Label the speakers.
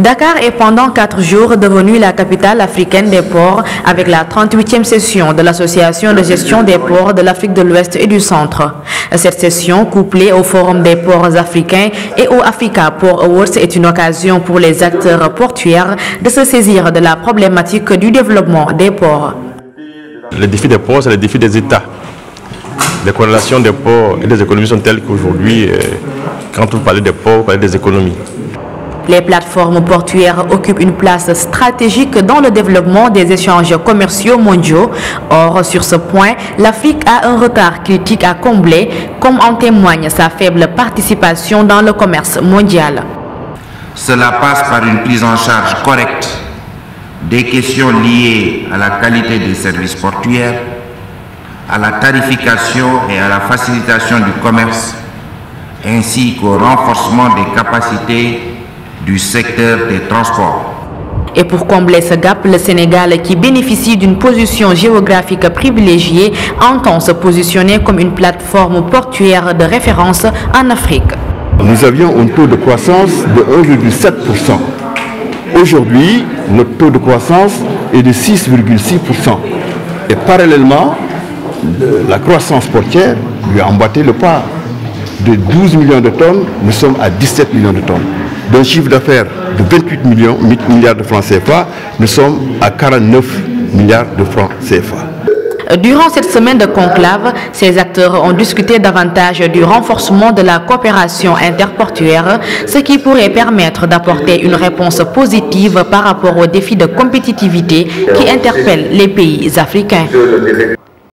Speaker 1: Dakar est pendant 4 jours devenue la capitale africaine des ports avec la 38e session de l'Association de gestion des ports de l'Afrique de l'Ouest et du Centre. Cette session, couplée au Forum des ports africains et au Africa Port Awards, est une occasion pour les acteurs portuaires de se saisir de la problématique du développement des ports.
Speaker 2: Les défis des ports, c'est les défis des États. Les corrélations des ports et des économies sont telles qu'aujourd'hui, quand vous parlez des ports, vous parlez des économies.
Speaker 1: Les plateformes portuaires occupent une place stratégique dans le développement des échanges commerciaux mondiaux. Or, sur ce point, l'Afrique a un retard critique à combler, comme en témoigne sa faible participation dans le commerce mondial.
Speaker 3: Cela passe par une prise en charge correcte des questions liées à la qualité des services portuaires, à la tarification et à la facilitation du commerce, ainsi qu'au renforcement des capacités du secteur des transports.
Speaker 1: Et pour combler ce gap, le Sénégal, qui bénéficie d'une position géographique privilégiée, entend se positionner comme une plateforme portuaire de référence en Afrique.
Speaker 4: Nous avions un taux de croissance de 1,7%. Aujourd'hui, notre taux de croissance est de 6,6%. Et parallèlement, la croissance portière lui a emboîté le pas. De 12 millions de tonnes, nous sommes à 17 millions de tonnes. D'un chiffre d'affaires de 28 milliards de francs CFA, nous sommes à 49 milliards de francs CFA.
Speaker 1: Durant cette semaine de conclave, ces acteurs ont discuté davantage du renforcement de la coopération interportuaire, ce qui pourrait permettre d'apporter une réponse positive par rapport aux défis de compétitivité qui interpellent les pays africains.